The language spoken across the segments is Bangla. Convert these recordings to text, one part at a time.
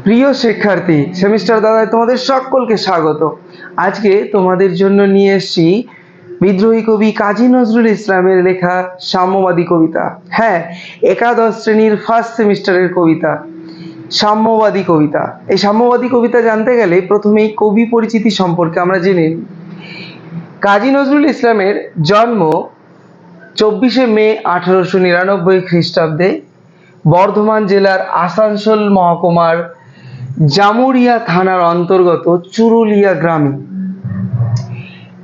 প্রিয় শিক্ষার্থী, সেমিস্টার দাদায় তোমাদের সকলকে স্বাগত। আজকে তোমাদের জন্য নিয়ে এসেছি বিদ্রোহী কবি কাজী নজরুল ইসলামের লেখা সাম্যবাদী কবিতা। হ্যাঁ, একাদশ শ্রেণীর ফার্স্ট সেমিস্টারের কবিতা, সাম্যবাদী কবিতা। এই সাম্যবাদী কবিতা জানতে গেলে প্রথমেই কবি পরিচিতি সম্পর্কে আমরা জেনে নিই। কাজী নজরুল ইসলামের জন্ম 24শে মে 1899 খ্রিস্টাব্দে বর্ধমান জেলার আসানসোল মহকুমার জামুরিয়া থানার অন্তর্গত চুরুলিয়া গ্রামে।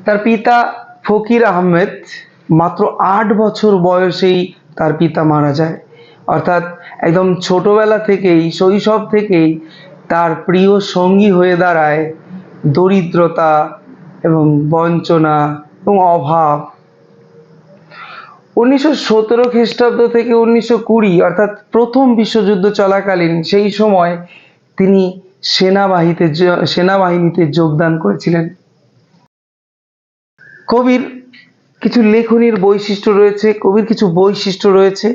তার পিতা ফকির আহমেদ মাত্র 8 বছর বয়সেই তার পিতা মারা যায়। অর্থাৎ একদম ছোটবেলা থেকেই, শৈশব থেকেই তার প্রিয় সঙ্গী হয়ে দাঁড়ায় দরিদ্রতা এবং বঞ্চনা এবং অভাব। 1917 খ্রিস্টাব্দ থেকে 1920 অর্থাৎ প্রথম বিশ্বযুদ্ধ চলাকালীন সেই সময় তিনি সেনাবাহিনীতে যোগদান করেছিলেন। কবির কিছু লেখনীর বৈশিষ্ট্য রয়েছে, কবির কিছু বৈশিষ্ট্য রয়েছে।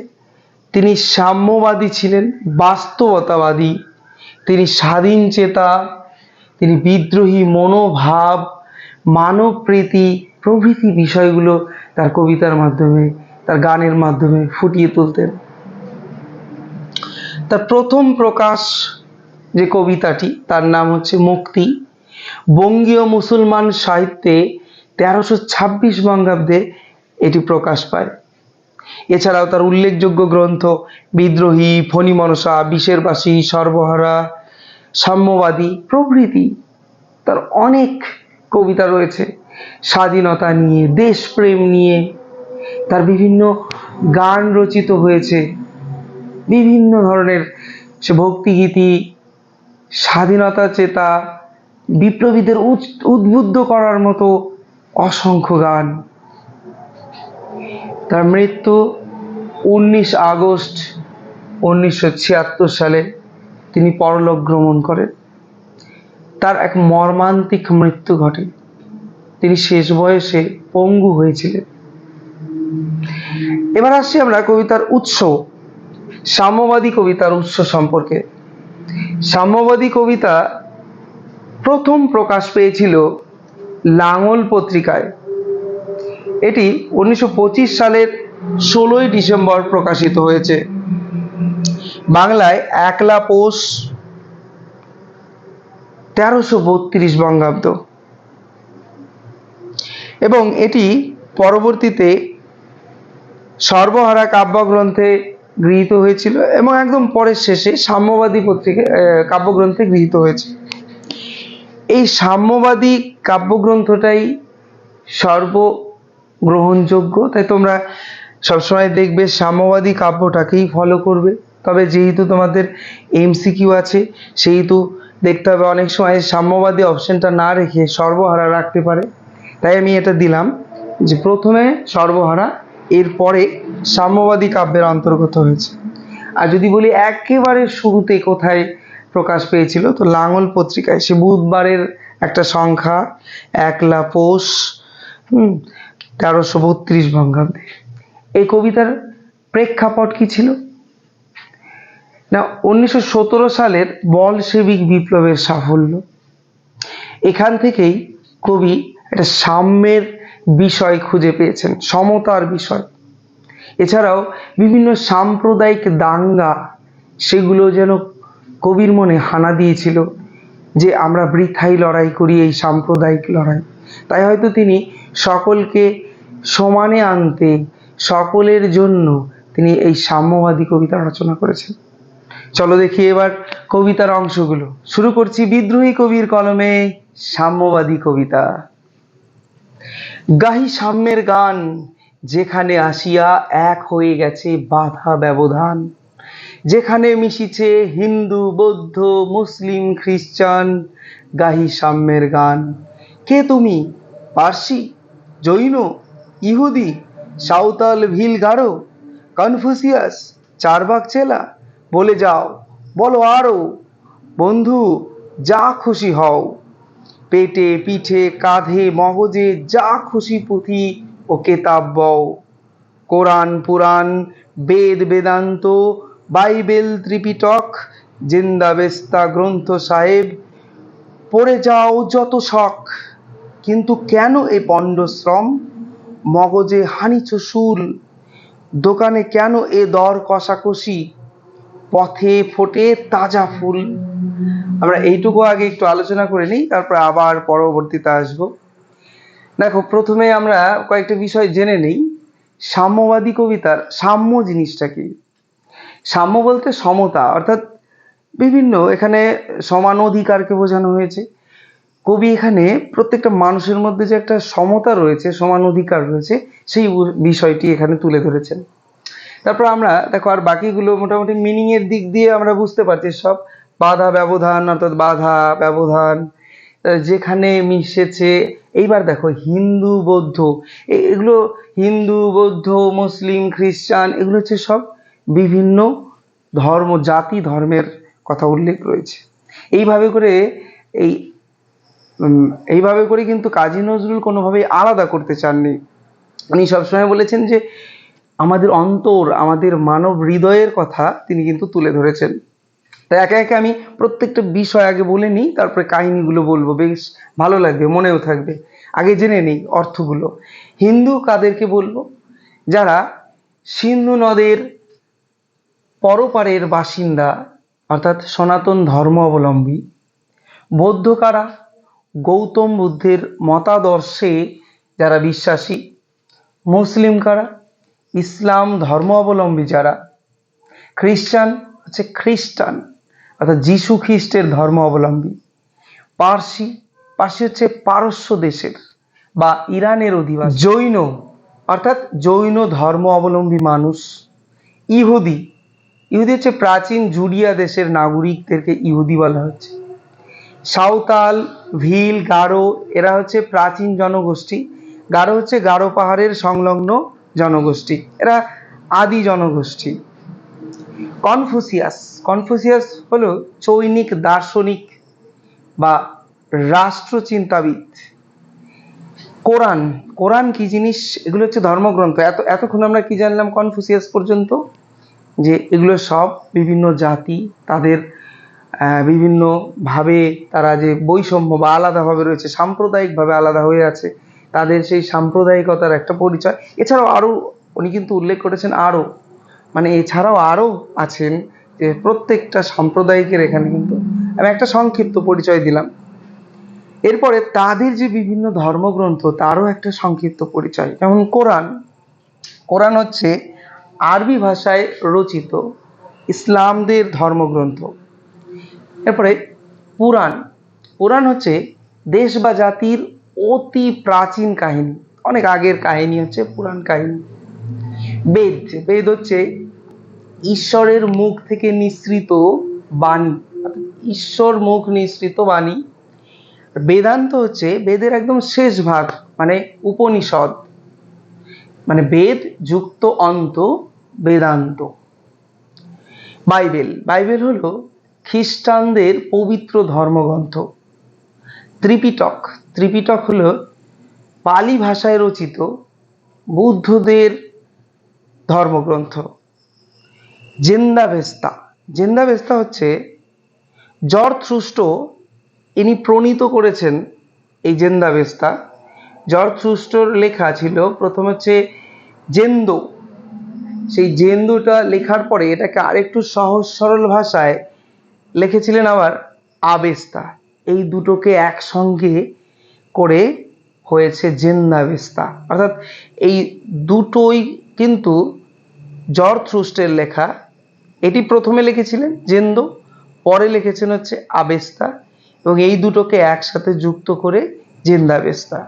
তিনি সাম্যবাদী ছিলেন, বাস্তবতাবাদী, তিনি স্বাধীন চেতা, তিনি বিদ্রোহী মনোভাব, মানব প্রীতি প্রভৃতি বিষয়গুলো তার কবিতার মাধ্যমে, তার গানের মাধ্যমে ফুটিয়ে তুলতেন। তার প্রথম প্রকাশ যে কবিতাটি, তার নাম হচ্ছে মুক্তি। বঙ্গীয় মুসলমান সাহিত্যে 1326 বঙ্গাব্দে এটি প্রকাশ পায়। এছাড়াও তার উল্লেখযোগ্য গ্রন্থ বিদ্রোহী, ফণিমনসা, বিষের বাসী, সর্বহারা, সাম্যবাদী প্রভৃতি তার অনেক কবিতা রয়েছে। স্বাধীনতা নিয়ে, দেশপ্রেম নিয়ে তার বিভিন্ন গান রচিত হয়েছে। বিভিন্ন ধরনের সে ভক্তিগীতি, স্বাধীনতা চেতা, বিপ্লবীদের উদ্বুদ্ধ করার মতো অসংখ্য গান। তার মৃত্যু 19 আগস্ট 1976 সালে তিনি পরলোক গমন করেন। তার এক মর্মান্তিক মৃত্যু ঘটে, তিনি শেষ বয়সে পঙ্গু হয়েছিলেন। এবার আসছি আমরা কবিতার উৎস, সাম্যবাদী কবিতার উৎস সম্পর্কে। সাম্যবাদী কবিতা প্রথম প্রকাশ পেয়েছিল লাঙল পত্রিকায়। এটি 1925 সালের 16 ডিসেম্বর প্রকাশিত হয়েছে। বাংলায় 1 পৌষ 1332 বঙ্গাব্দ, এবং এটি পরবর্তীতে সর্বহারা কাব্যগ্রন্থে গৃহীত হয়েছিল এবং একদম পরের শেষে সাম্যবাদী কাব্যগ্রন্থে গৃহীত হয়েছে। এই সাম্যবাদী কাব্যগ্রন্থটাই সর্বগ্রহণযোগ্য, তাই তোমরা সবসময় দেখবে সাম্যবাদী কাব্যটাকেই ফলো করবে। তবে যেহেতু তোমাদের এমসিকিউ আছে, সেহেতু দেখতে হবে অনেক সময় সাম্যবাদী অপশনটা না রেখে সর্বহারা রাখতে পারে, তাই আমি এটা দিলাম যে প্রথমে সর্বহারা, এরপরে সাম্যবাদী কাব্যের অন্তর্গত হয়েছে। আর যদি বলি একেবারে শুরুতে কোথায় প্রকাশ পেয়েছিল, তো লাঙল পত্রিকায়, সে বুধবারের একটা সংখ্যা 1 পৌষ 1332 বঙ্গাব্দে। এই কবিতার প্রেক্ষাপট কি ছিল না, 1917 সালের বলশেবিক বিপ্লবের সাফল্য। এখান থেকেই কবি একটা সাম্যের বিষয় খুঁজে পেয়েছেন, সমতার বিষয়। এছাড়াও বিভিন্ন সাম্প্রদায়িক দাঙ্গা, সেগুলো যেন কবির মনে হানা দিয়েছিল যে আমরা বৃথাই লড়াই করি, এই সাম্প্রদায়িক লড়াই। তাই হয়তো তিনি সকলকে সমানে আনতে, সকলের জন্য তিনি এই সাম্যবাদী কবিতা রচনা করেছেন। চলো দেখি এবার কবিতার অংশগুলো। শুরু করছি বিদ্রোহী কবির কলমে সাম্যবাদী কবিতা। গাহি সাম্যের গান, যেখানে আসিয়া এক হয়ে গেছে বাধা ব্যবধান, যেখানে মিশিছে হিন্দু, বৌদ্ধ, মুসলিম, খ্রিস্টান। গাহি সাম্যের গান। কে তুমি? পার্সি, জৈন, ইহুদি, সাঁওতাল, ভিল, গারো, কনফুসিয়াস, চারবাক চেলা? বলে যাও, বলো আরো, বন্ধু যা খুশি হও। পেটে, পিঠে, কাঁধে, মগজে যা খুশি পুঁথি ও কেতাব বও। কোরআন, পুরাণ, বেদ, বেদান্ত, বাইবেল, ত্রিপিটক, জিন্দাবেস্তা গ্রন্থ সাহেব, পড়ে যাও যত শখ, কিন্তু কেন এ পণ্ডশ্রম, মগজে হানিছ শুল, দোকানে কেন এ দর কষাকষি, পথে ফোটে তাজা ফুল। আমরা এইটুকু আগে একটু আলোচনা করে নিই, তারপর আবার পরবর্তীতে আসবো। দেখো, প্রথমে আমরা কয়েকটা বিষয় জেনে নিই। সাম্যবাদী কবিতার সাম্য জিনিসটা কি? সাম্য বলতে সমতা, অর্থাৎ বিভিন্ন, এখানে সমান অধিকারকে বোঝানো হয়েছে। কবি এখানে প্রত্যেকটা মানুষের মধ্যে যে একটা সমতা রয়েছে, সমান অধিকার রয়েছে, সেই বিষয়টি এখানে তুলে ধরেছেন। তারপর আমরা দেখো, আর বাকিগুলো মোটামুটি মিনিং এর দিক দিয়ে আমরা বুঝতে পারছি সব। বাধা ব্যবধান, অর্থাৎ বাধা ব্যবধান যেখানে মিশেছে। এইবার দেখো, হিন্দু বৌদ্ধ, এগুলো হিন্দু বৌদ্ধ মুসলিম খ্রিস্টান, এগুলো হচ্ছে সব বিভিন্ন ধর্ম, জাতি ধর্মের কথা উল্লেখ রয়েছে। এইভাবে করে এই এইভাবে করে কিন্তু কাজী নজরুল কোনোভাবেই আলাদা করতে চাননি। উনি সবসময় বলেছেন যে আমাদের অন্তর, আমাদের মানব হৃদয়ের কথা তিনি কিন্তু তুলে ধরেছেন। তাই একে একে আমি প্রত্যেকটা বিষয় আগে বলে নিই, তারপরে কাহিনীগুলো বলবো, বেশ ভালো লাগবে, মনেও থাকবে। আগে জেনে নিই অর্থগুলো। হিন্দু কাদেরকে বলবো? যারা সিন্ধু নদের পরপারের বাসিন্দা, অর্থাৎ সনাতন ধর্ম অবলম্বী। বৌদ্ধ কারা? গৌতম বুদ্ধের মতাদর্শে যারা বিশ্বাসী। মুসলিম কারা? ইসলাম ধর্ম অবলম্বী যারা। খ্রিস্টান হচ্ছে খ্রিস্টান, অর্থাৎ যীশু খ্রিস্টের ধর্ম অবলম্বী। পার্সি, পার্সি হচ্ছে পারস্য দেশের বা ইরানের অধিবাসী। জৈন, অর্থাৎ জৈন ধর্ম অবলম্বী মানুষ। ইহুদি, ইহুদি হচ্ছে প্রাচীন জুডিয়া দেশের নাগরিকদেরকে ইহুদি বলা হচ্ছে। সাঁওতাল, ভিল, গারো, এরা হচ্ছে প্রাচীন জনগোষ্ঠী। গারো হচ্ছে গারো পাহাড়ের সংলগ্ন জনগোষ্ঠী, এরা আদি জনগোষ্ঠী। কনফুসিয়াস, কনফুসিয়াস হলো চৈনিক দার্শনিক বা রাষ্ট্রচিন্তাবিদ। কোরআন, কোরআন কি জিনিস? এগুলো হচ্ছে ধর্মগ্রন্থ। এতক্ষণ আমরা কি জানলাম কনফুসিয়াস পর্যন্ত? যে এগুলো সব বিভিন্ন জাতি, তাদের বিভিন্নভাবে তারা যে বৈষম্য বা আলাদাভাবে রয়েছে, সাম্প্রদায়িকভাবে আলাদা হয়ে আছে, তাদের সেই সাম্প্রদায়িকতার একটা পরিচয়। এছাড়াও আরও উনি কিন্তু উল্লেখ করেছেন আরও, মানে এছাড়াও আরও আছেন, যে প্রত্যেকটা সাম্প্রদায়িকের এখানে কিন্তু আমি একটা সংক্ষিপ্ত পরিচয় দিলাম। এরপরে তাদের যে বিভিন্ন ধর্মগ্রন্থ, তারও একটা সংক্ষিপ্ত পরিচয়। যেমন কোরআন, কোরআন হচ্ছে আরবি ভাষায় রচিত ইসলামদের ধর্মগ্রন্থ। এরপরে পুরাণ, পুরাণ হচ্ছে দেশ বা জাতির অতি প্রাচীন কাহিনী, অনেক আগের কাহিনী হচ্ছে পুরাণ কাহিনী। বেদ, বেদ হচ্ছে ঈশ্বরের মুখ থেকে নিঃসৃত বাণী, ঈশ্বর মুখ নিঃসৃত বাণী। বেদান্ত হচ্ছে বেদের একদম শেষ ভাগ, মানে উপনিষদ, মানে বেদ যুক্ত অন্ত বেদান্ত। বাইবেল, বাইবেল হলো খ্রিস্টানদের পবিত্র ধর্মগ্রন্থ। ত্রিপিটক, ত্রিপিটক হলো পালি ভাষায় রচিত বুদ্ধদের ধর্মগ্রন্থ। জেন্দাভেস্তা, জেন্দাভেস্তা হচ্ছে জরথ্রুস্ট, ইনি প্রণীত করেছেন এই জেন্দাভেস্তা। জরথ্রুস্টর লেখা ছিল প্রথম হচ্ছে জেন্দো, সেই জেন্দোটা লেখার পরে এটাকে আরেকটু সহজ সরল ভাষায় লিখেছিলেন আবার আবেস্তা। এই দুটোকে একসঙ্গে করে হয়েছে জেন্দাভেস্তা, অর্থাৎ এই দুটোই কিন্তু জরথ্রুস্টের লেখা। এটি প্রথমে লিখেছিলেন জেন্দো, পরে লিখেছেন হচ্ছে আবেস্তা, এবং এই দুটোকে একসাথে যুক্ত করে জেন্দাভেস্তা।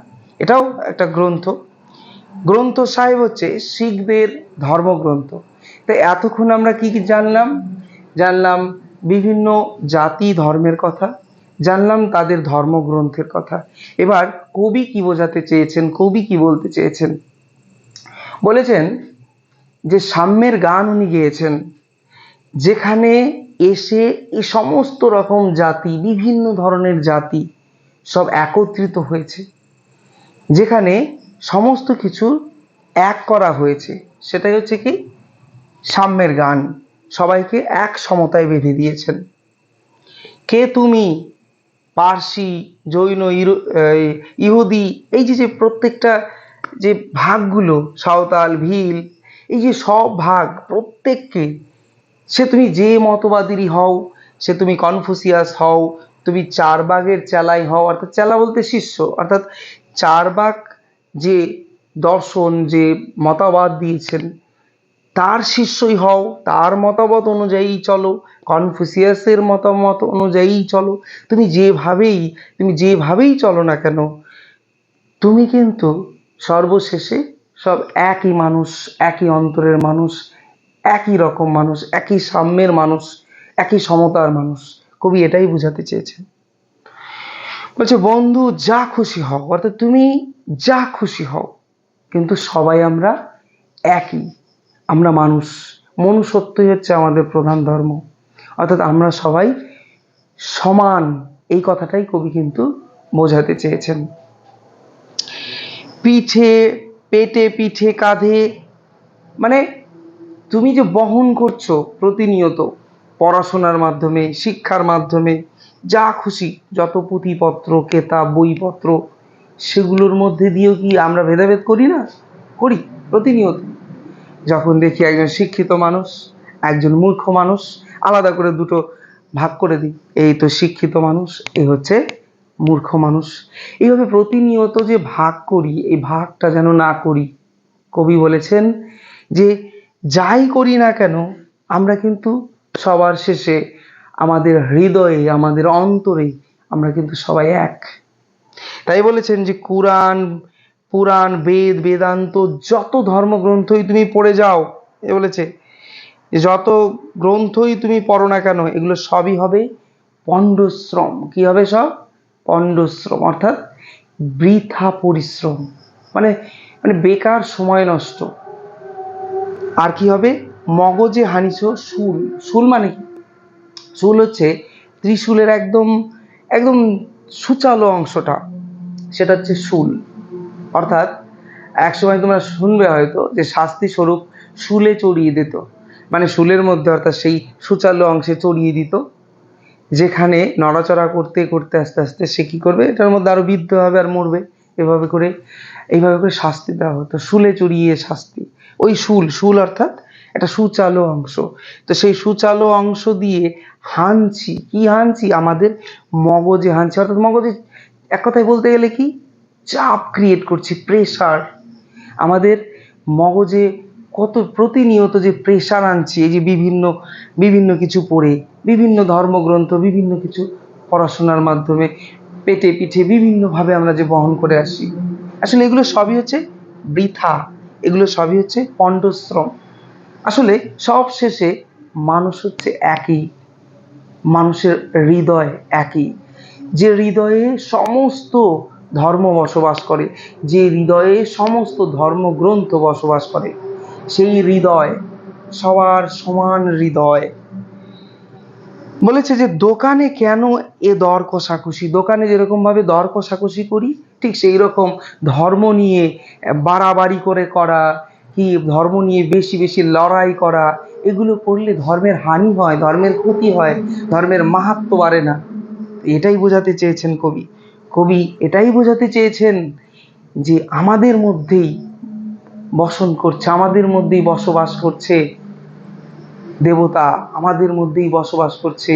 এটাও একটা গ্রন্থ। গ্রন্থ সাহেব হচ্ছে শিখদের ধর্মগ্রন্থ। তো এতক্ষণ আমরা কি কি জানলাম? জানলাম বিভিন্ন জাতি ধর্মের কথা, জানলাম তাদের ধর্মগ্রন্থের কথা। এবার কবি কি বোঝাতে চেয়েছেন, কবি কি বলতে চেয়েছেন? বলেছেন যে সাম্যের গান উনি গেয়েছেন, যেখানে এসে এই সমস্ত রকম জাতি, বিভিন্ন ধরনের জাতি সব একত্রিত হয়েছে, যেখানে সমস্ত কিছু এক করা হয়েছে, সেটাই হচ্ছে কি সাম্যের গান। সবাইকে এক সমতায় বেঁধে দিয়েছেন। কে তুমি, পার্সি, জৈন, ইহুদি, এই যে যে প্রত্যেকটা যে ভাগগুলো, সাঁওতাল, ভিল, এই যে সব ভাগ প্রত্যেককে, সে তুমি যে মতবাদেরই হও, সে তুমি কনফুসিয়াস হও, তুমি চারবাগের চেলাই হও, অর্থাৎ চেলা বলতে শিষ্য, অর্থাৎ চারবাগ যে দর্শন, যে মতবাদ দিয়েছেন তার শিষ্যই হও, তার মতামত অনুযায়ী চলো, কনফুসিয়াসের মতামত অনুযায়ী চলো, তুমি যেভাবেই চলো না কেন, তুমি কিন্তু সর্বশেষে সব একই মানুষ, একই অন্তরের মানুষ, একই রকম মানুষ, একই সাম্যের মানুষ, একই সমতার মানুষ। কবি এটাই বোঝাতে চেয়েছেন। বলছে বন্ধু যা খুশি হও, অর্থাৎ তুমি যা খুশি হও, কিন্তু সবাই আমরা একই, আমরা মানুষ, মনুষ্যত্বই হচ্ছে আমাদের প্রধান ধর্ম, অর্থাৎ আমরা সবাই সমান, এই কথাটাই কবি কিন্তু বোঝাতে চেয়েছেন। পিঠে, পেটে, পিঠে, কাঁধে, মানে তুমি যে বহন করছো প্রতিনিয়ত পড়াশোনার মাধ্যমে, শিক্ষার মাধ্যমে, যা খুশি যত পুঁথিপত্র, কেতাব, বইপত্র, সেগুলোর মধ্যে দিয়েও কি আমরা ভেদাভেদ করি না? করি প্রতিনিয়ত। যখন দেখি একজন শিক্ষিত মানুষ, একজন মূর্খ মানুষ, আলাদা করে দুটো ভাগ করে দিই, এই তো শিক্ষিত মানুষ, এই হচ্ছে মূর্খ মানুষ। এইভাবে প্রতিনিয়ত যে ভাগ করি, এই ভাগটা যেন না করি। কবি বলেছেন যে যাই করি না কেন, আমরা কিন্তু সবার শেষে আমাদের হৃদয়ে, আমাদের অন্তরে আমরা কিন্তু সবাই এক। তাই বলেছেন যে কুরআন, পুরাণ, বেদ, বেদান্ত, যত ধর্মগ্রন্থই তুমি পড়ে যাও, এ বলেছে যত গ্রন্থই তুমি পড়ো না কেন, এগুলো সবই হবে পণ্ডশ্রম। কি হবে সব? পণ্ডশ্রম, অর্থাৎ বৃথা পরিশ্রম, মানে মানে বেকার সময় নষ্ট। আর কি হবে? মগজে হানিছ শুল। শুল মানে কি? শুল হচ্ছে ত্রিশূলের একদম একদম সুচালো অংশটা, সেটা হচ্ছে শুল। অর্থাৎ একসময় তোমরা শুনবে হয়তো যে শাস্তি স্বরূপ শুলে চড়িয়ে দিত, মানে শুলের মধ্যে অর্থাৎ সেই সুচালো অংশে চড়িয়ে দিত, যেখানে নড়াচড়া করতে করতে আস্তে আস্তে সে কি করবে, এটার মধ্যে আরো বিদ্ধ হবে আর মরবে। এভাবে করে এইভাবে করে শাস্তি দেওয়া হতো, শুলে চড়িয়ে শাস্তি। ওই শুল, শুল অর্থাৎ একটা সুচালো অংশ। তো সেই সুচালো অংশ দিয়ে হানছি, কি হানছি? আমাদের মগজে হানছি, অর্থাৎ মগজে এক কথায় বলতে গেলে কি, চাপ ক্রিয়েট করছি, প্রেশার। আমাদের মগজে কত প্রতিনিয়ত যে প্রেশার আনছি, এই যে বিভিন্ন বিভিন্ন কিছু পড়ে, বিভিন্ন ধর্মগ্রন্থ, বিভিন্ন কিছু পড়াশোনার মাধ্যমে, পেটে পিঠে বিভিন্নভাবে আমরা যে বহন করে আসি, আসলে এগুলো সবই হচ্ছে বৃথা, এগুলো সবই হচ্ছে পণ্ডশ্রম। আসলে সব শেষে মানুষ হচ্ছে একই, মানুষের হৃদয় একই, যে হৃদয়ে সমস্ত ধর্ম বসবাস করে, যে হৃদয়ে সমস্ত ধর্মগ্রন্থ বসবাস করে, সেই হৃদয় সবার সমান হৃদয়। বলেছে যে দোকানে কেন এ দর কষাকষি? দোকানে যেরকম ভাবে দর কষাকষি করি, ঠিক সেই রকম ধর্ম নিয়ে বাড়াবাড়ি করা, কি ধর্ম নিয়ে বেশি বেশি লড়াই করা, এগুলো করলে ধর্মের হানি হয়, ধর্মের ক্ষতি হয়, ধর্মের মাহাত্ম্য বাড়ে না। এটাই বোঝাতে চেয়েছেন কবি। কবি এটাই বোঝাতে চেয়েছেন যে আমাদের মধ্যেই বসন করছে, আমাদের মধ্যেই বসবাস করছে দেবতা, আমাদের মধ্যেই বসবাস করছে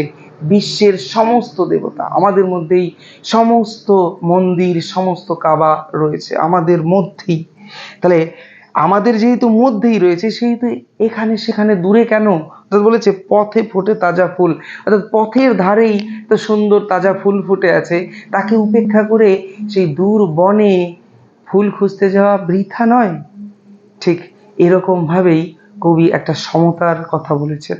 বিশ্বের সমস্ত দেবতা, আমাদের মধ্যেই সমস্ত মন্দির, সমস্ত কাবা রয়েছে আমাদের মধ্যেই। তাহলে আমাদের যেহেতু মধ্যেই রয়েছে, সেহেতু এখানে সেখানে দূরে কেন? অর্থাৎ বলেছে পথে ফোটে তাজা ফুল, অর্থাৎ পথের ধারেই তো সুন্দর তাজা ফুল ফুটে আছে, তাকে উপেক্ষা করে সেই দূর বনে ফুল খুঁজতে যাওয়া বৃথা নয়। ঠিক এরকম ভাবেই কবি একটা সমতার কথা বলেছেন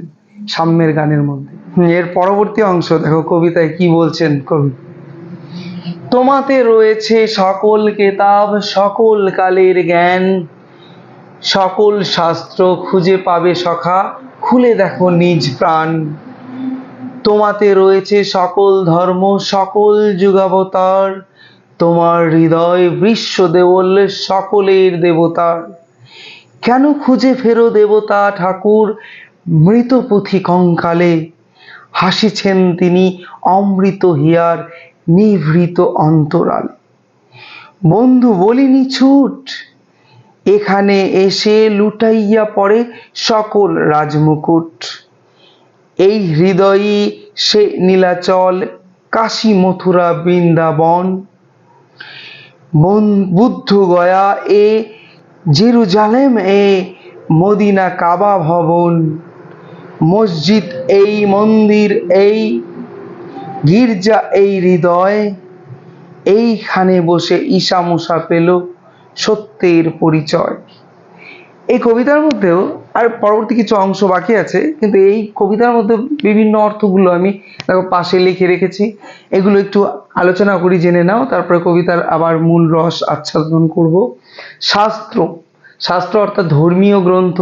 সাম্যের গানের মধ্যে। এর পরবর্তী অংশ দেখো কবিতায় কি বলছেন কবি। তোমাতে রয়েছে সকল কেতাব, সকল কালের জ্ঞান, সকল শাস্ত্র খুঁজে পাবে সখা, খুলে দেখো নিজ প্রাণ। তোমাতে রয়েছে সকল ধর্ম, সকল যুগাবতার, তোমার হৃদয় বিশ্ব দেবল সকলের দেবতার। কেন খুঁজে ফেরো দেবতা ঠাকুর মৃত পুঁথি কঙ্কালে, হাসিছেন তিনি অমৃত হিয়ার নিভৃত অন্তরালে। বন্ধু বলিনি ছুট, এখানে এসে লুটাইয়া পড়ে সকল রাজমুকুট। এই হৃদয়ই সে নীলাচল, কাশী মথুরা বৃন্দাবন। বুদ্ধ গয়া এ জেরুজালেম এ, মদিনা কাবা ভবন। মসজিদ এই, মন্দির এই, গির্জা এই হৃদয়। এইখানে বসে ঈশা মুসা পেল সত্যের পরিচয়। এই কবিতার মধ্যেও আর পরবর্তী কিছু অংশ বাকি আছে, কিন্তু এই কবিতার মধ্যে বিভিন্ন অর্থগুলো আমি দেখো পাশে লিখে রেখেছি, এগুলো একটু আলোচনা করি, জেনে নাও, তারপরে কবিতার আবার মূল রস আচ্ছাদন করব। শাস্ত্র, শাস্ত্র অর্থাৎ ধর্মীয় গ্রন্থ।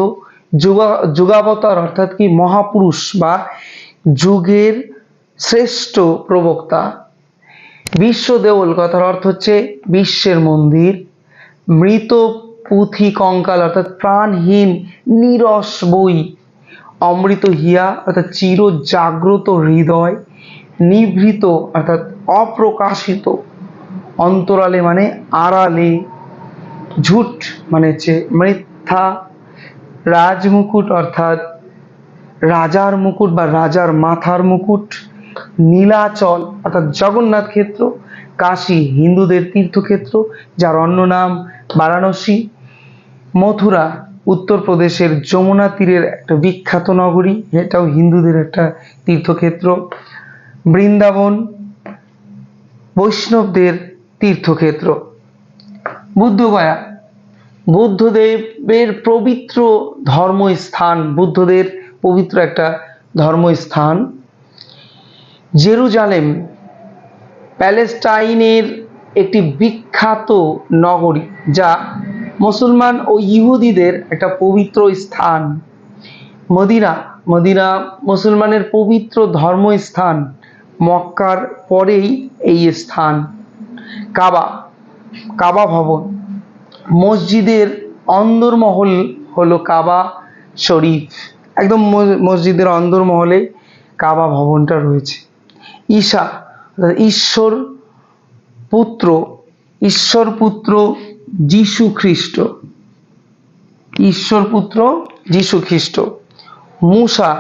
যুগাবতার অর্থাৎ কি মহাপুরুষ বা যুগের শ্রেষ্ঠ প্রবক্তা। বিশ্ব দেওল কথার অর্থ হচ্ছে বিশ্বের মন্দির। মৃত পুঁথি কঙ্কাল অর্থাৎ প্রাণহীন নীরস বই। অমৃত হিয়া অর্থাৎ চির জাগ্রত হৃদয়। নিভৃত অর্থাৎ অপ্রকাশিত। অন্তরালে মানে আড়ালে। ঝুট মানে হচ্ছে মিথ্যা। রাজমুকুট অর্থাৎ রাজার মুকুট বা রাজার মাথার মুকুট। নীলাচল অর্থাৎ জগন্নাথ ক্ষেত্র। কাশী হিন্দুদের তীর্থক্ষেত্র, যার অন্য নাম বারাণসী। মথুরা উত্তরপ্রদেশের যমুনা তীরের একটা বিখ্যাত নগরী, এটাও হিন্দুদের একটা তীর্থক্ষেত্র। বৃন্দাবন বৈষ্ণবদের তীর্থক্ষেত্র। বুদ্ধগয়া বুদ্ধদেবের পবিত্র ধর্মস্থান, বুদ্ধদের পবিত্র একটা ধর্মস্থান। জেরুজালেম প্যালেস্টাইনের একটি বিখ্যাত নগরী, যা মুসলমান ও ইহুদিদের একটা পবিত্র স্থান। মদিনা, মদিনা মুসলমানের পবিত্র ধর্মস্থান, মক্কার পরেই এই স্থান। কাবা, কাবা ভবন, মসজিদের অন্দরমহল হলো কাবা শরীফ, একদম মসজিদের অন্দরমহলে কাবা ভবনটা রয়েছে। ঈশা ঈশ্বর পুত্র, ঈশ্বর পুত্র যীশু খ্রিস্ট, ঈশ্বর পুত্র যীশু খ্রিস্ট। মুসা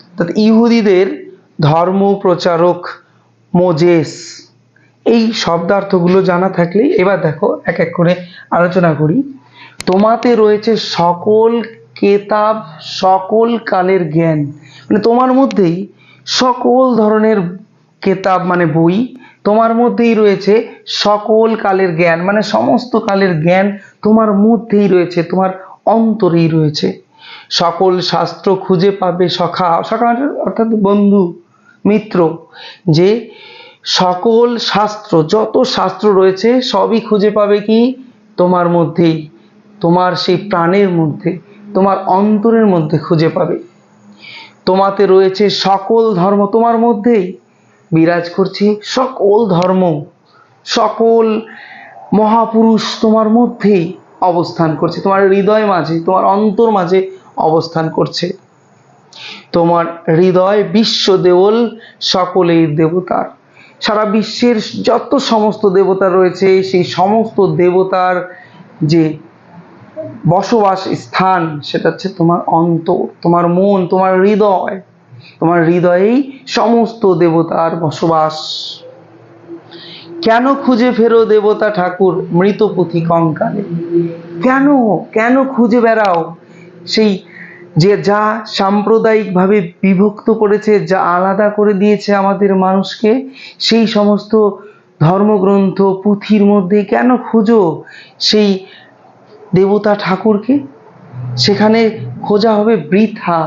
অর্থাৎ ইহুদিদের ধর্ম প্রচারক মোজেস। এই শব্দার্থগুলো জানা থাকলেই এবার দেখো এক এক করে আলোচনা করি। তোমাতে রয়েছে সকল কেতাব, সকল কালের জ্ঞান, মানে তোমার মধ্যেই সকল ধরনের কেতাব মানে বই, তোমার মধ্যেই রয়েছে সকল কালের জ্ঞান, মানে সমস্ত কালের জ্ঞান তোমার মধ্যেই রয়েছে, তোমার অন্তরেই রয়েছে। সকল শাস্ত্র খুঁজে পাবে সখা, সখা অর্থাৎ বন্ধু মিত্র, যে সকল শাস্ত্র, যত শাস্ত্র রয়েছে সবই খুঁজে পাবে কি তোমার মধ্যেই, তোমার সেই প্রাণের মধ্যে, তোমার অন্তরের মধ্যে খুঁজে পাবে। তোমাতে রয়েছে সকল ধর্ম, তোমার মধ্যেই বিরাজ করছে সকল ধর্ম, সকল মহাপুরুষ তোমার মধ্যেই অবস্থান করছে, তোমার হৃদয় মাঝে, তোমার অন্তর মাঝে অবস্থান করছে। তোমার হৃদয় বিশ্ব দেওল সকলেই দেবতার, সারা বিশ্বের যত সমস্ত দেবতা রয়েছে সেই সমস্ত দেবতার যে বসবাস স্থান সেটা হচ্ছে তোমার অন্তর, তোমার মন, তোমার হৃদয়। তোমার হৃদয়েই সমস্ত দেবতার বসবাস। কেন খুঁজে ফেরো দেবতা ঠাকুর মৃত পুঁথি কঙ্কালে? কেন কেন খুঁজে বেড়াও সেই যে যা সাম্প্রদায়িকভাবে বিভক্ত করেছে, যা আলাদা করে দিয়েছে আমাদের মানুষকে, সেই সমস্ত ধর্মগ্রন্থ পুঁথির মধ্যে কেন খুঁজো সেই দেবতা ঠাকুরকে? সেখানে খোঁজা হবে বৃথা,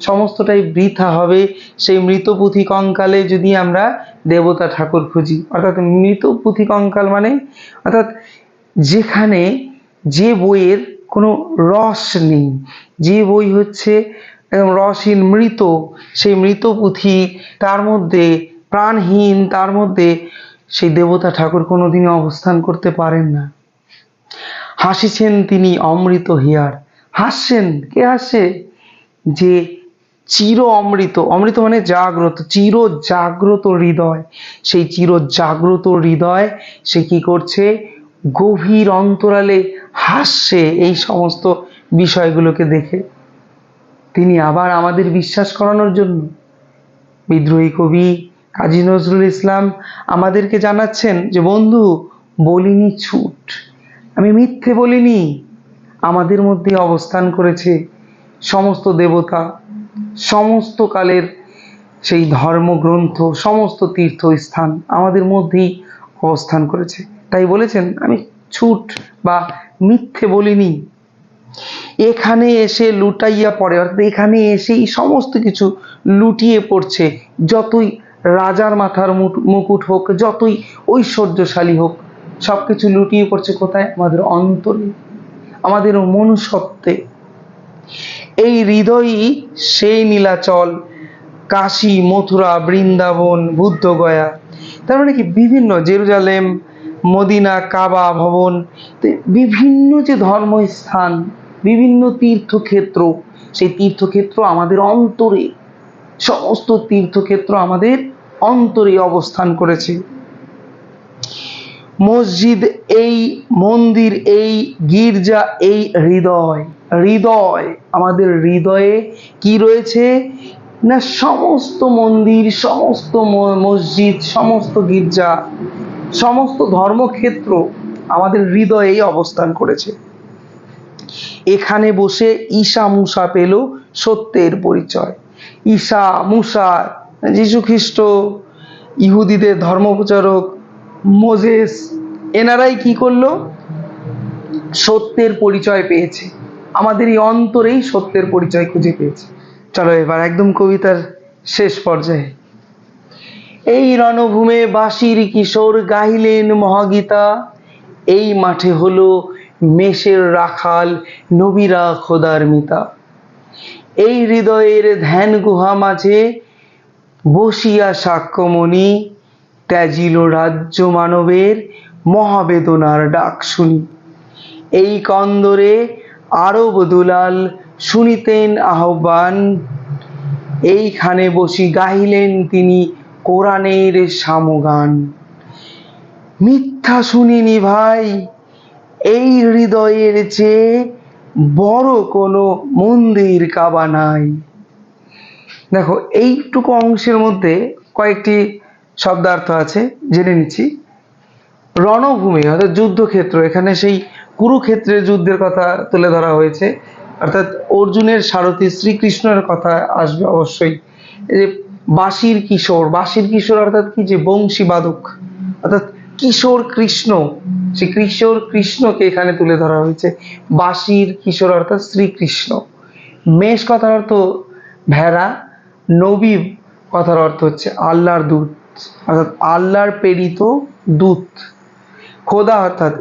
সমস্তটাই বৃথা হবে সেই মৃত পুঁথি কঙ্কালে যদি আমরা দেবতা ঠাকুর খুঁজি। অর্থাৎ মৃত পুঁথি কঙ্কাল মানে অর্থাৎ যেখানে যে বইয়ের কোনো রস নেই, যে বই হচ্ছে একদম রসহীন মৃত, সেই মৃত পুঁথি, তার মধ্যে প্রাণহীন, তার মধ্যে সেই দেবতা ঠাকুর কোনোদিনই অবস্থান করতে পারেন না। হাসিছেন তিনি অমৃত হিয়ার, হাসছেন কে? হাসে যে চির অমৃত, অমৃত মানে জাগ্রত, চির জাগ্রত হৃদয়, সেই চির জাগ্রত হৃদয় সে কি করছে, গভীর অন্তরালে হাসছে এই সমস্ত বিষয়গুলোকে দেখে। তিনি আবার আমাদের বিশ্বাস করানোর জন্য বিদ্রোহী কবি কাজী নজরুল ইসলাম আমাদেরকে জানাচ্ছেন যে বন্ধু, বলিনি ছুট, আমি মিথ্যে বলিনি, আমাদের মধ্যে অবস্থান করেছে সমস্ত দেবতা, সমস্ত কালের সেই ধর্মগ্রন্থ, সমস্ত তীর্থস্থান আমাদের মধ্যেই অবস্থান করেছে। তাই বলেছেন আমি ছুট বা মিথ্যে বলিনি। এখানে এসে লুটাইয়া পড়ে, অর্থাৎ এখানে এসেই সমস্ত কিছু লুটিয়ে পড়ছে। যতই রাজার মাথার মুকুট হোক, যতই ঐশ্বর্যশালী হোক, সবকিছু লুটিয়ে পড়ছে কোথায়? আমাদের অন্তরে, আমাদের মনুষ্যত্বে। এই হৃদয়ই সেই নীলাচল, কাশী, মথুরা, বৃন্দাবন, বুদ্ধগয়া, তার মানে কি বিভিন্ন জেরুজালেম, মদিনা, কাবা ভবন, বিভিন্ন যে ধর্মস্থান, বিভিন্ন তীর্থক্ষেত্র, সেই তীর্থক্ষেত্র আমাদের অন্তরে, সমস্ত তীর্থক্ষেত্র আমাদের অন্তরে অবস্থান করেছে। মসজিদ এই, মন্দির এই, গির্জা এই, হৃদয়, হৃদয়, আমাদের হৃদয়ে কি রয়েছে না, সমস্ত মন্দির, সমস্ত মসজিদ, সমস্ত গির্জা, সমস্ত ধর্মক্ষেত্র আমাদের হৃদয়েই অবস্থান করেছে। এখানে বসে ঈশা মুসা পেল সত্যের পরিচয়। ঈশা মুসা, যীশু খ্রিস্ট, ইহুদিদের ধর্মপ্রচারক মোজেস, এনারাই কি করলো? সত্যের পরিচয় পেয়েছে, আমাদের এই অন্তরেই সত্যের পরিচয় খুঁজে পেয়েছে। চলো এবার একদম কবিতার শেষ পর্যায়ে। এই রণভূমে বাঁশির কিশোর গাইলেন মহাগীতা, এই মাঠে হলো মেষের রাখাল, নবীরা খোদার মিতা। এই হৃদয়ের ধ্যান গুহা মাঝে বসিয়া সাক্ষ্যমণি, ত্যাজিল রাজ্য মানবের মহাবেদনার ডাক শুনি। এই কন্দরে আরব দুলাল শুনিতেন আহ্বান, এইখানে বসি গাইলেন তিনি কোরআনের সামগান। মিথ্যা শুনিনি ভাই, এই হৃদয়ের চেয়ে বড় কোনো মন্দির কাবা নাই। দেখো এইটুকু অংশের মধ্যে কয়েকটি শব্দার্থ আছে, জেনে নিচ্ছি। রণভূমি অর্থাৎ যুদ্ধক্ষেত্র, এখানে সেই কুরুক্ষেত্রের যুদ্ধের কথা তুলে ধরা হয়েছে, অর্থাৎ অর্জুনের সারথী শ্রীকৃষ্ণের কথা আসবে অবশ্যই। এই যে বাঁশির কিশোর, বাঁশির কিশোর অর্থাৎ কি, যে বংশী বাদক, অর্থাৎ কিশোর কৃষ্ণ, সেই কিশোর কৃষ্ণকে এখানে তুলে ধরা হয়েছে। বাঁশির কিশোর অর্থাৎ শ্রীকৃষ্ণ। মেষ কথার অর্থ ভেড়া, নবী কথার অর্থ হচ্ছে আল্লাহর দূত, অর্থাৎ আল্লাহর প্রেরিত দূত। খোদা অর্থাৎ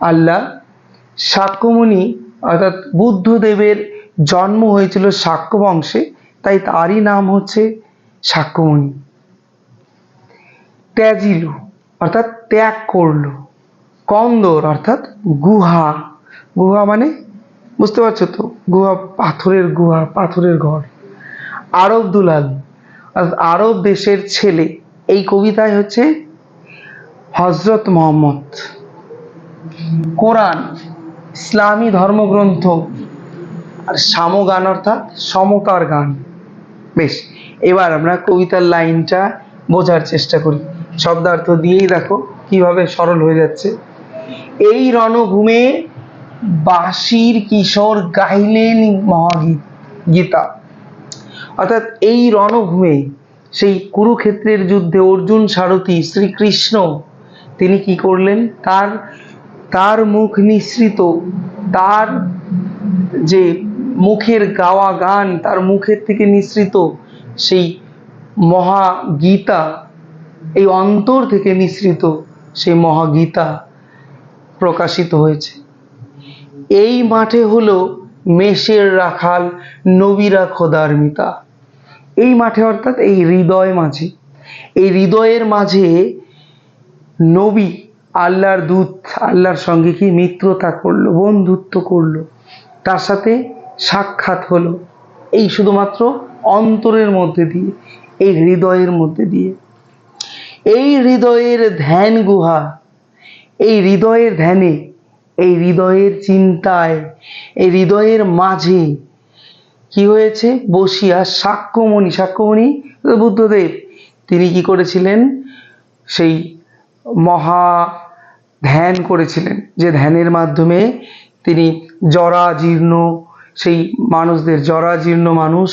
আল্লাহ। শাক্যমুনি অর্থাৎ বুদ্ধদেবের জন্ম হয়েছিল শাক্য বংশে, তাই তারই নাম হচ্ছে শাক্যমুনি। ত্যাজিলু অর্থাৎ ত্যাগ করলো। কন্দর অর্থাৎ গুহা, গুহা মানে বুঝতে পারছো তো, গুহা, পাথরের গুহা, পাথরের ঘর। আরব দুলাল অর্থাৎ আরব দেশের ছেলে। এই কবিতায় হচ্ছে হজরত মোহাম্মদ। কোরআন ইসলামী ধর্মগ্রন্থ, আর সামগান অর্থাৎ সমতার গান। বেশ, এবার আমরা কবিতার লাইনটা বোঝার চেষ্টা করি, শব্দার্থ দিয়েই দেখো কিভাবে সরল হয়ে যাচ্ছে। এই রণভূমে বাঁশির কিশোর গাইলেন মহাগীতা, অর্থাৎ এই রণভূমে সেই কুরুক্ষেত্রের যুদ্ধে অর্জুন সারথী শ্রীকৃষ্ণ তিনি কি করলেন, তার মুখ নিঃসৃত, তার যে মুখের গাওয়া গান, তার মুখের থেকে নিঃসৃত সেই মহাগীতা, এই অন্তর থেকে নিঃসৃত সেই মহাগীতা প্রকাশিত হয়েছে। এই মাঠে হলো মেষের রাখাল, নবীরা খোদার মিতা। এই মাঠে অর্থাৎ এই হৃদয় মাঝে, এই হৃদয়ের মাঝে নবী আল্লাহর দূত আল্লাহর সঙ্গে কি মিত্রতা করলো, বন্ধুত্ব করলো, তার সাথে সাক্ষাৎ হলো। এই শুধুমাত্র অন্তরের মধ্যে দিয়ে, এই হৃদয়ের মধ্যে দিয়ে। এই হৃদয়ের ধ্যান গুহা, এই হৃদয়ের ধ্যানে, এই হৃদয়ের চিন্তায়, এই হৃদয়ের মাঝে কি হয়েছে, বসিয়া সাক্ষ্যমণি, সাক্ষ্যমণি বুদ্ধদেব, তিনি কি করেছিলেন, সেই মহা ধ্যান করেছিলেন, যে ধ্যানের মাধ্যমে তিনি জরাজীর্ণ সেই মানুষদের, জরাজীর্ণ মানুষ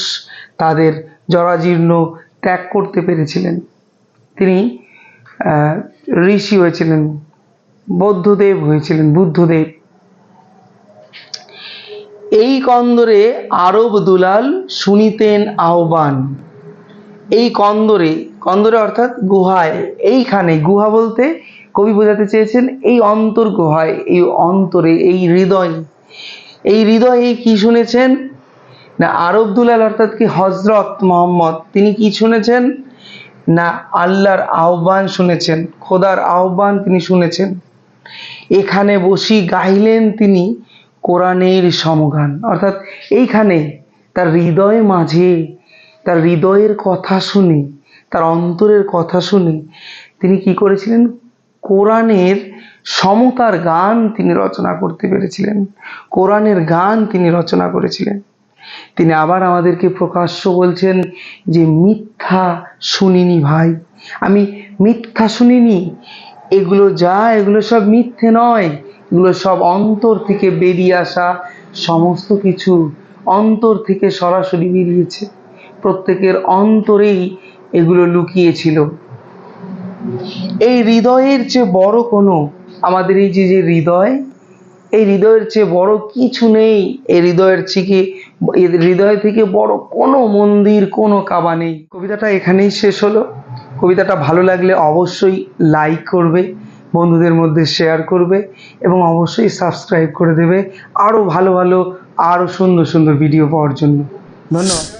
তাদের জরাজীর্ণ ত্যাগ করতে পেরেছিলেন। তিনি ঋষি হয়েছিলেন, বৌদ্ধদেব হয়েছিলেন, বুদ্ধদেব। এই কন্দরে আরব দুলাল শুনিতেন আহ্বান। এই কন্দরে, কন্দরে অর্থাৎ গুহায়, এইখানে, গুহা বলতে কবি বোঝাতে চেয়েছেন এই অন্তর গুহায়, এই অন্তরে, এই হৃদয়, এই হৃদয়ে কি শুনেছেন না, আরব দুলাল অর্থাৎ কি হযরত মুহাম্মদ, তিনি কি শুনেছেন না, আল্লাহর আহ্বান শুনেছেন, খোদার আহ্বান তিনি শুনেছেন। এখানে বসি গাইলেন তিনি কোরআনের সমগান, অর্থাৎ এইখানে তার হৃদয় মাঝে, তার হৃদয়ের কথা শুনে, তার অন্তরের কথা শুনে তিনি কি করেছিলেন, কোরআনের সমতার গান তিনি রচনা করতে পেরেছিলেন, কোরআনের গান তিনি রচনা করেছিলেন। তিনি আবার আমাদেরকে প্রকাশ্য বলছেন যে মিথ্যা শুনিনি ভাই, আমি মিথ্যা শুনিনি, এগুলো যা, এগুলো সব মিথ্যে নয়, এগুলো সব অন্তর থেকে বেরিয়ে আসা সমস্ত কিছু, অন্তর থেকে সরাসরি বেরিয়েছে, প্রত্যেকের অন্তরেই এগুলো লুকিয়েছিল। এই হৃদয়ের চেয়ে বড় কোনো, আমাদের এই যে হৃদয়, এই হৃদয়ের চেয়ে বড় কিছু নেই, এই হৃদয়ের থেকে, এই হৃদয় থেকে বড় কোনো মন্দির, কোনো কাবা নেই। কবিতাটা এখানেই শেষ হলো। কবিতাটা ভালো লাগলে অবশ্যই লাইক করবে, বন্ধুদের মধ্যে শেয়ার করবে এবং অবশ্যই সাবস্ক্রাইব করে দেবে আরও ভালো ভালো, আরও সুন্দর সুন্দর ভিডিও পাওয়ার জন্য। ধন্যবাদ।